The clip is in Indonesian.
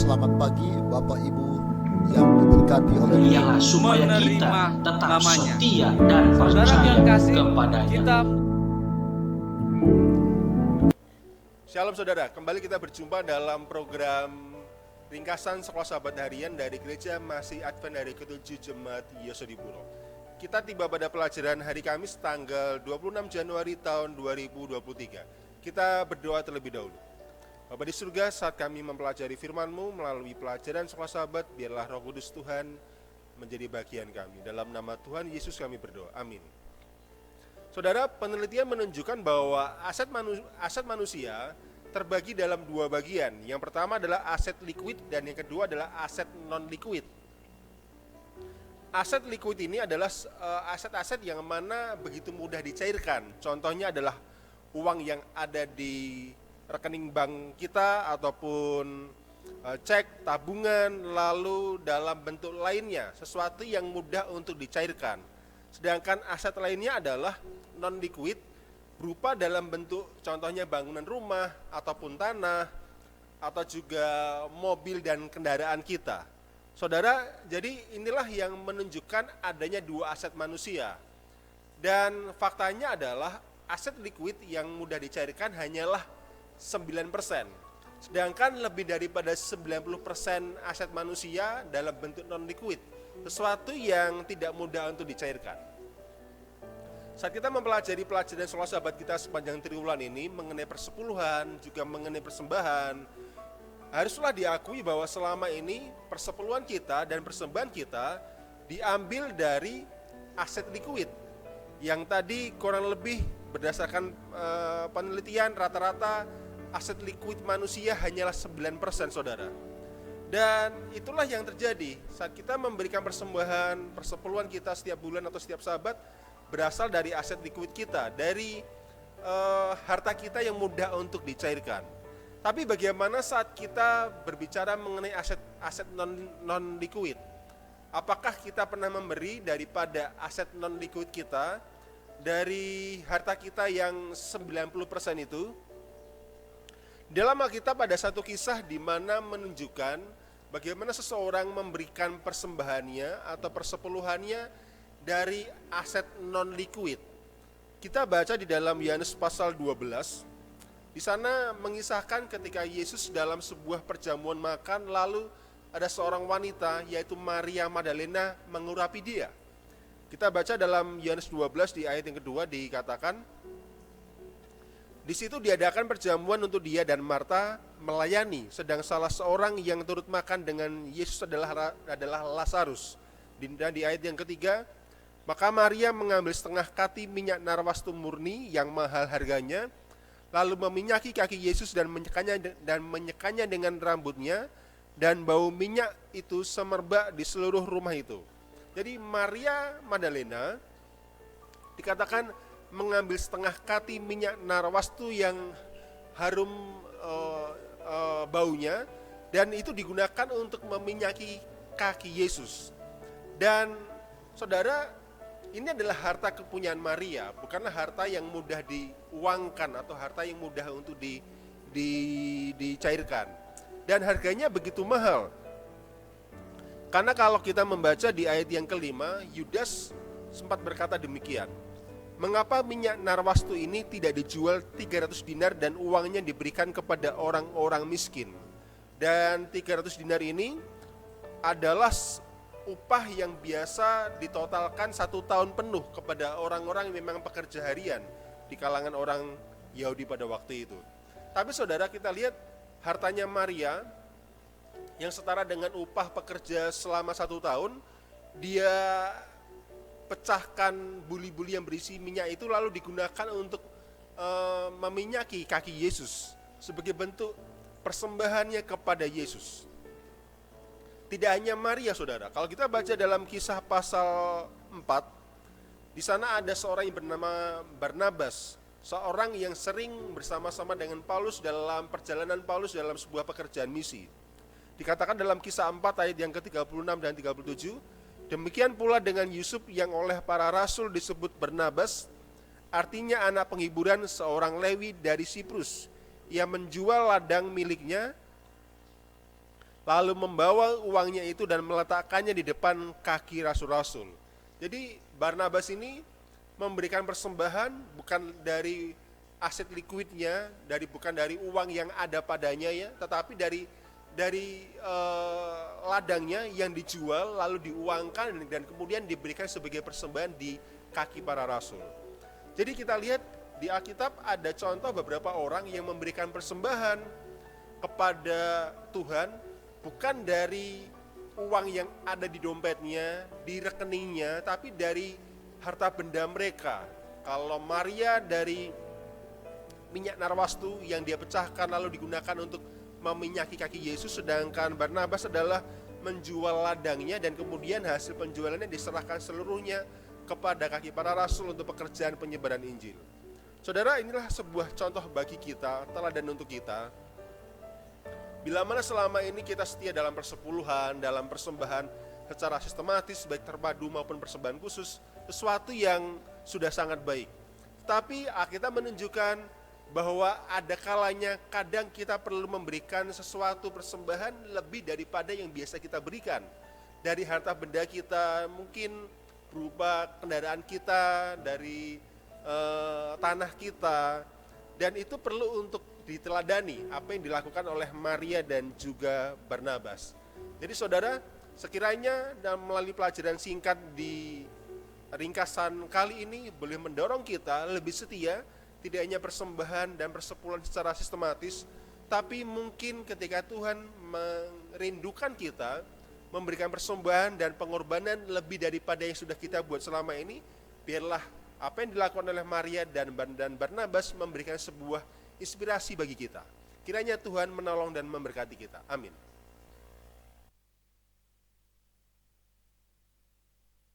Selamat pagi Bapak Ibu yang diberkati oleh Tuhan. Ialah supaya kita tetap namanya. setia dan Saudara percaya yang kasih, kepadanya. kita Shalom saudara, kembali kita berjumpa dalam program ringkasan Sekolah Sahabat Harian dari Gereja Masih Advent Hari ke-7 Jemaat Yosodipuro. Kita tiba pada pelajaran hari Kamis tanggal 26 Januari tahun 2023. Kita berdoa terlebih dahulu. Bapa di surga, saat kami mempelajari firman-Mu melalui pelajaran Sekolah Sahabat, biarlah Roh Kudus Tuhan menjadi bagian kami. Dalam nama Tuhan Yesus kami berdoa, amin. Saudara, penelitian menunjukkan bahwa aset manusia terbagi dalam dua bagian. Yang pertama adalah aset liquid dan yang kedua adalah aset non-liquid. Aset liquid ini adalah aset-aset yang mana begitu mudah dicairkan. Contohnya adalah uang yang ada di rekening bank kita ataupun cek, tabungan, lalu dalam bentuk lainnya, sesuatu yang mudah untuk dicairkan. Sedangkan aset lainnya adalah non-liquid, berupa dalam bentuk contohnya bangunan rumah ataupun tanah atau juga mobil dan kendaraan kita. Saudara, jadi inilah yang menunjukkan adanya dua aset manusia. Dan faktanya adalah aset liquid yang mudah dicairkan hanyalah 9%. Sedangkan lebih daripada 90% aset manusia dalam bentuk non-liquid, sesuatu yang tidak mudah untuk dicairkan. Saat kita mempelajari pelajaran Sekolah Sahabat kita sepanjang triwulan ini mengenai persepuluhan, juga mengenai persembahan, haruslah diakui bahwa selama ini persepuluhan kita dan persembahan kita diambil dari aset liquid, yang tadi kurang lebih berdasarkan penelitian rata-rata aset liquid manusia hanyalah 9%, saudara. Dan itulah yang terjadi saat kita memberikan persembahan, persepuluhan kita setiap bulan atau setiap Sabat berasal dari aset liquid kita, dari harta kita yang mudah untuk dicairkan. Tapi bagaimana saat kita berbicara mengenai aset non liquid? Apakah kita pernah memberi daripada aset non liquid kita, dari harta kita yang 90% itu? Dalam Alkitab ada satu kisah di mana menunjukkan bagaimana seseorang memberikan persembahannya atau persepuluhannya dari aset non-liquid. Kita baca di dalam Yohanes pasal 12. Di sana mengisahkan ketika Yesus dalam sebuah perjamuan makan, lalu ada seorang wanita yaitu Maria Magdalena mengurapi dia. Kita baca dalam Yohanes 12 di ayat yang kedua dikatakan, di situ diadakan perjamuan untuk dia dan Marta melayani, sedang salah seorang yang turut makan dengan Yesus adalah Lazarus. Dan di ayat yang ketiga, maka Maria mengambil setengah kati minyak narwastu murni yang mahal harganya, lalu meminyaki kaki Yesus dan menyekanya dengan rambutnya, dan bau minyak itu semerbak di seluruh rumah itu. Jadi Maria Magdalena dikatakan mengambil setengah kati minyak narwastu yang harum baunya, dan itu digunakan untuk meminyaki kaki Yesus. Dan saudara, ini adalah harta kepunyaan Maria, bukanlah harta yang mudah diuangkan atau harta yang mudah untuk dicairkan. Dan harganya begitu mahal. Karena kalau kita membaca di ayat yang kelima, Yudas sempat berkata demikian, mengapa minyak narwastu ini tidak dijual 300 dinar dan uangnya diberikan kepada orang-orang miskin? Dan 300 dinar ini adalah upah yang biasa ditotalkan 1 tahun penuh kepada orang-orang yang memang pekerja harian di kalangan orang Yahudi pada waktu itu. Tapi saudara, kita lihat hartanya Maria yang setara dengan upah pekerja selama 1 tahun, dia pecahkan buli-buli yang berisi minyak itu lalu digunakan untuk meminyaki kaki Yesus sebagai bentuk persembahannya kepada Yesus. Tidak hanya Maria, saudara. Kalau kita baca dalam Kisah pasal 4, di sana ada seorang yang bernama Barnabas, seorang yang sering bersama-sama dengan Paulus dalam perjalanan Paulus dalam sebuah pekerjaan misi. Dikatakan dalam Kisah 4 ayat yang ke-36 dan 37, demikian pula dengan Yusuf yang oleh para rasul disebut Barnabas, artinya anak penghiburan, seorang Lewi dari Siprus. Ia menjual ladang miliknya lalu membawa uangnya itu dan meletakkannya di depan kaki rasul-rasul. Jadi Barnabas ini memberikan persembahan bukan dari aset likuidnya, bukan dari uang yang ada padanya ya, tetapi dari ladangnya yang dijual lalu diuangkan dan kemudian diberikan sebagai persembahan di kaki para rasul. Jadi kita lihat di Alkitab ada contoh beberapa orang yang memberikan persembahan kepada Tuhan bukan dari uang yang ada di dompetnya, di rekeningnya, tapi dari harta benda mereka. Kalau Maria dari minyak narwastu yang dia pecahkan lalu digunakan untuk meminyaki kaki Yesus, sedangkan Barnabas adalah menjual ladangnya dan kemudian hasil penjualannya diserahkan seluruhnya kepada kaki para rasul untuk pekerjaan penyebaran Injil. Saudara, inilah sebuah contoh bagi kita, teladan untuk kita. Bila mana selama ini kita setia dalam persepuluhan, dalam persembahan secara sistematis, baik terpadu maupun persembahan khusus, sesuatu yang sudah sangat baik. Tapi Alkitab menunjukkan bahwa ada kalanya kadang kita perlu memberikan sesuatu persembahan lebih daripada yang biasa kita berikan. Dari harta benda kita, mungkin berupa kendaraan kita, dari tanah kita, dan itu perlu untuk diteladani apa yang dilakukan oleh Maria dan juga Barnabas. Jadi saudara, sekiranya dalam melalui pelajaran singkat di ringkasan kali ini boleh mendorong kita lebih setia, tidak hanya persembahan dan persepuluhan secara sistematis, tapi mungkin ketika Tuhan merindukan kita memberikan persembahan dan pengorbanan lebih daripada yang sudah kita buat selama ini, biarlah apa yang dilakukan oleh Maria dan Barnabas memberikan sebuah inspirasi bagi kita. Kiranya Tuhan menolong dan memberkati kita. Amin.